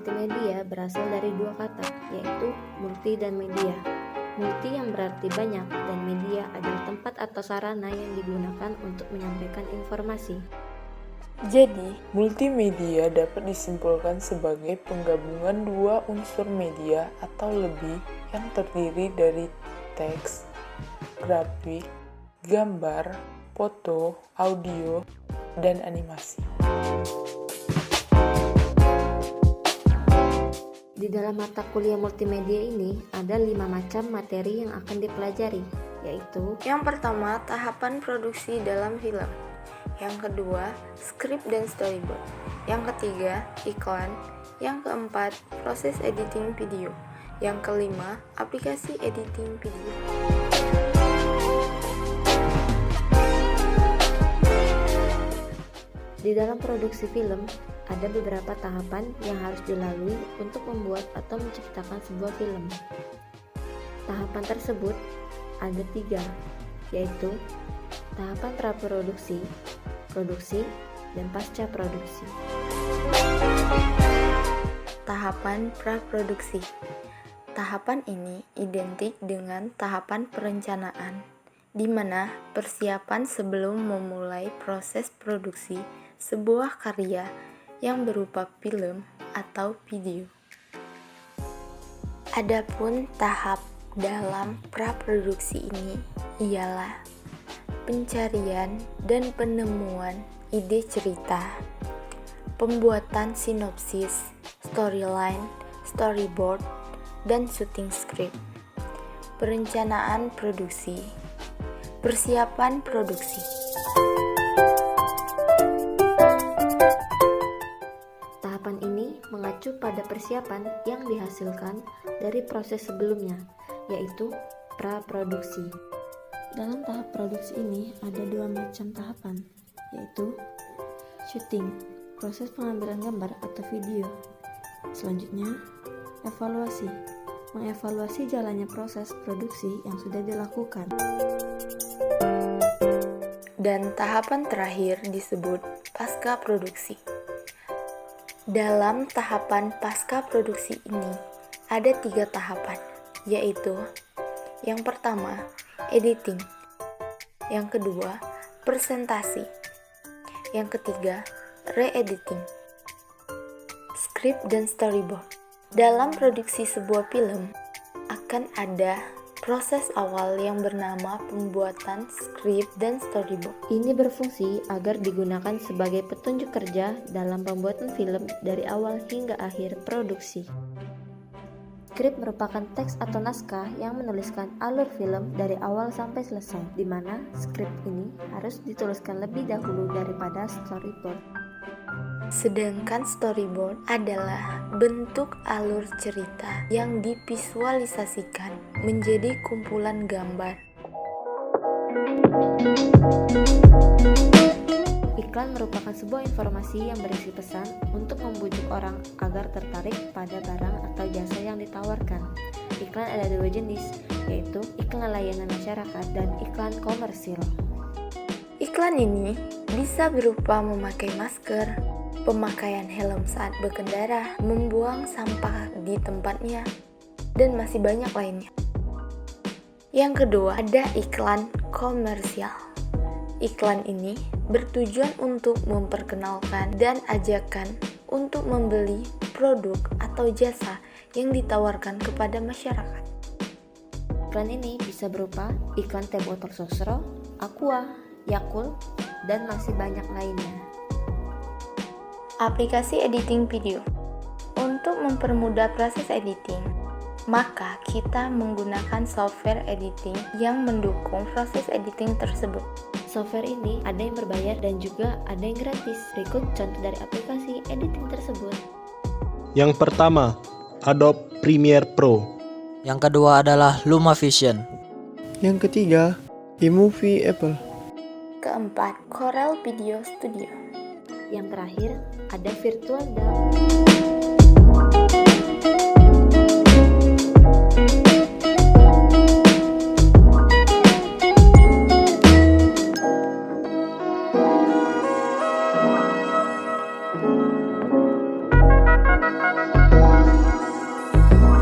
multimedia berasal dari dua kata, yaitu multi dan media. Multi yang berarti banyak dan media adalah tempat atau sarana yang digunakan untuk menyampaikan informasi. Jadi, multimedia dapat disimpulkan sebagai penggabungan dua unsur media atau lebih yang terdiri dari teks, grafik, gambar, foto, audio, dan animasi. Di dalam mata kuliah multimedia ini ada 5 macam materi yang akan dipelajari, yaitu yang pertama, tahapan produksi dalam film. Yang kedua, skrip dan storyboard. Yang ketiga, iklan. Yang keempat, proses editing video. Yang kelima, aplikasi editing video. Di dalam produksi film, ada beberapa tahapan yang harus dilalui untuk membuat atau menciptakan sebuah film. Tahapan tersebut ada 3, yaitu tahapan praproduksi, produksi, dan pasca produksi. Tahapan praproduksi. Tahapan ini identik dengan tahapan perencanaan, di mana persiapan sebelum memulai proses produksi sebuah karya yang berupa film atau video. Adapun tahap dalam praproduksi ini ialah pencarian dan penemuan ide cerita, pembuatan sinopsis, storyline, storyboard, dan syuting script, perencanaan produksi, persiapan produksi. Tahapan ini mengacu pada persiapan yang dihasilkan dari proses sebelumnya, yaitu praproduksi. Dalam tahap produksi ini ada 2 macam tahapan, yaitu syuting, proses pengambilan gambar atau video. Selanjutnya, evaluasi, mengevaluasi jalannya proses produksi yang sudah dilakukan. Dan tahapan terakhir disebut pasca produksi. Dalam tahapan pasca produksi ini ada 3 tahapan, yaitu yang pertama, editing, yang kedua, presentasi, yang ketiga, re-editing, script dan storyboard. Dalam produksi sebuah film akan ada proses awal yang bernama pembuatan skrip dan storyboard. Ini berfungsi agar digunakan sebagai petunjuk kerja dalam pembuatan film dari awal hingga akhir produksi. Skrip merupakan teks atau naskah yang menuliskan alur film dari awal sampai selesai, di mana skrip ini harus dituliskan lebih dahulu daripada storyboard. Sedangkan storyboard adalah bentuk alur cerita yang divisualisasikan menjadi kumpulan gambar. Iklan merupakan sebuah informasi yang berisi pesan untuk membujuk orang agar tertarik pada barang atau jasa yang ditawarkan. Iklan ada 2 jenis, yaitu iklan layanan masyarakat dan iklan komersil. Iklan ini bisa berupa memakai masker, pemakaian helm saat berkendara, membuang sampah di tempatnya, dan masih banyak lainnya. Yang kedua, ada iklan komersial. Iklan ini bertujuan untuk memperkenalkan dan ajakan untuk membeli produk atau jasa yang ditawarkan kepada masyarakat. Iklan ini bisa berupa iklan teh botol Sosro, Aqua, Yakult, dan masih banyak lainnya. Aplikasi editing video. Untuk mempermudah proses editing, maka kita menggunakan software editing yang mendukung proses editing tersebut. Software ini ada yang berbayar dan juga ada yang gratis. Berikut contoh dari aplikasi editing tersebut. Yang pertama, Adobe Premiere Pro. Yang kedua adalah LumaVision. Yang ketiga, iMovie Apple. Keempat, Corel Video Studio. Yang terakhir, ada Virtual DAW.